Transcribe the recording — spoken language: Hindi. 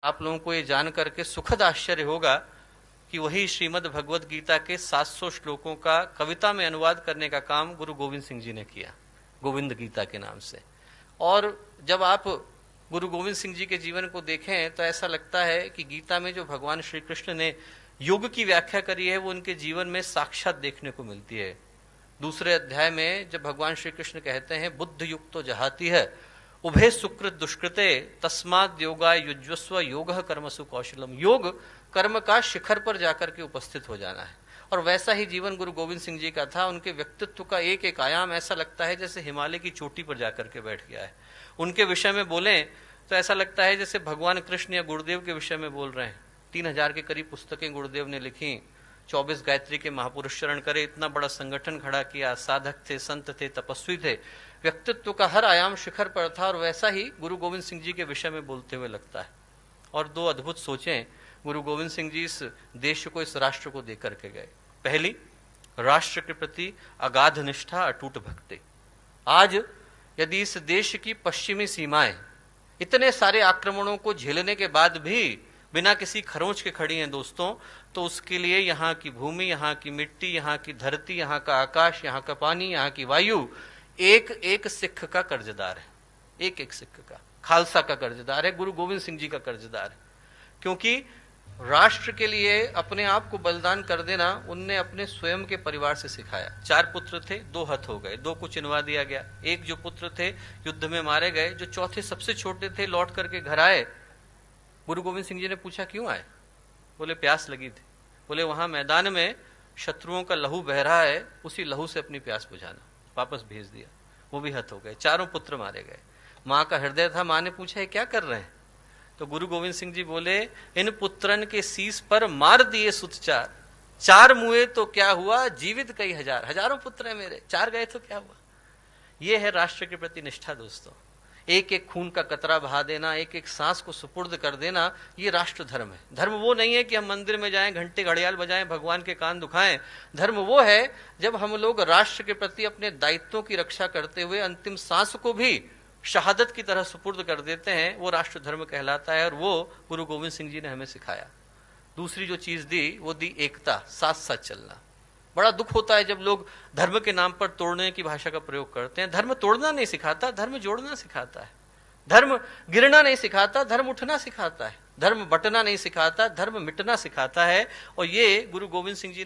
आप लोगों को ये जान करके सुखद आश्चर्य होगा कि वही श्रीमद् भगवद गीता के 700 श्लोकों का कविता में अनुवाद करने का काम गुरु गोविंद सिंह जी ने किया, गोविंद गीता के नाम से। और जब आप गुरु गोविंद सिंह जी के जीवन को देखें तो ऐसा लगता है कि गीता में जो भगवान श्री कृष्ण ने योग की व्याख्या करी है वो उनके जीवन में साक्षात देखने को मिलती है। दूसरे अध्याय में जब भगवान श्री कृष्ण कहते हैं बुद्ध युक्तो जहाती है उभे सुकृत दुष्कृते तस्माद योगा युज्वस्व योग कर्मसु कौशलम। योग कर्म का शिखर पर जाकर के उपस्थित हो जाना है। और वैसा ही जीवन गुरु गोविंद सिंह जी का था। उनके व्यक्तित्व का एक एक आयाम ऐसा लगता है जैसे हिमालय की चोटी पर जाकर के बैठ गया है। उनके विषय में बोलें तो ऐसा लगता है जैसे भगवान कृष्ण या गुरुदेव के विषय में बोल रहे हैं। 3000 के करीब पुस्तकें गुरुदेव ने लिखी, 24 गायत्री के महापुरुष चरण करे, इतना बड़ा संगठन खड़ा किया, साधक थे, संत थे, तपस्वी थे। व्यक्तित्व का हर आयाम शिखर पर था। और वैसा ही गुरु गोविंद सिंह जी के विषय में बोलते हुए लगता है। और दो अद्भुत सोचें गुरु गोविंद सिंह जी इस देश को, इस राष्ट्र को देकर के गए। पहली, राष्ट्र के प्रति अगाध निष्ठा, अटूट भक्ति। आज यदि इस देश की पश्चिमी सीमाएं इतने सारे आक्रमणों को झेलने के बाद भी बिना किसी खरोंच के खड़ी हैं दोस्तों, तो उसके लिए यहाँ की भूमि, यहाँ की मिट्टी, यहाँ की धरती, यहाँ का आकाश, यहाँ का पानी, यहाँ की वायु एक एक सिख का कर्जदार है। एक एक सिख का, खालसा का कर्जदार है, गुरु गोविंद सिंह जी का कर्जदार है। क्योंकि राष्ट्र के लिए अपने आप को बलिदान कर देना उनने अपने स्वयं के परिवार से सिखाया। 4 पुत्र थे, 2 हत हो गए, 2 को चिनवा दिया गया। एक जो पुत्र थे युद्ध में मारे गए। जो चौथे सबसे छोटे थे लौट करके घर आए। गुरु गोविंद सिंह जी ने पूछा क्यों आए? बोले प्यास लगी थी। बोले वहां मैदान में शत्रुओं का लहू बह रहा है, उसी लहू से अपनी प्यास बुझाना। वापस भेज दिया। वो भी हत हो गए। 4 पुत्र मारे गए। मां का हृदय था। मां ने पूछा क्या कर रहे हैं? तो गुरु गोविंद सिंह जी बोले इन पुत्रन के शीस पर मार दिए सुत 4। 4 मुए तो क्या हुआ, जीवित कई हजार। हजारों पुत्र हैं मेरे, 4 गए तो क्या हुआ। ये है राष्ट्र के प्रति निष्ठा दोस्तों। एक एक खून का कतरा बहा देना, एक एक सांस को सुपुर्द कर देना, ये राष्ट्र धर्म है। धर्म वो नहीं है कि हम मंदिर में जाएं, घंटे घड़ियाल बजाएं, भगवान के कान दुखाएं। धर्म वो है जब हम लोग राष्ट्र के प्रति अपने दायित्वों की रक्षा करते हुए अंतिम सांस को भी शहादत की तरह सुपुर्द कर देते हैं। वो राष्ट्र धर्म कहलाता है। और वो गुरु गोविंद सिंह जी ने हमें सिखाया। दूसरी जो चीज दी वो दी एकता, साथ साथ चलना। बड़ा दुख होता है जब लोग धर्म के नाम पर तोड़ने की भाषा का प्रयोग करते हैं। धर्म तोड़ना नहीं सिखाता, धर्म जोड़ना सिखाता है। धर्म गिरना नहीं सिखाता, धर्म उठना सिखाता है। धर्म बंटना नहीं सिखाता, धर्म मिटना सिखाता है। और ये गुरु गोविंद सिंह जी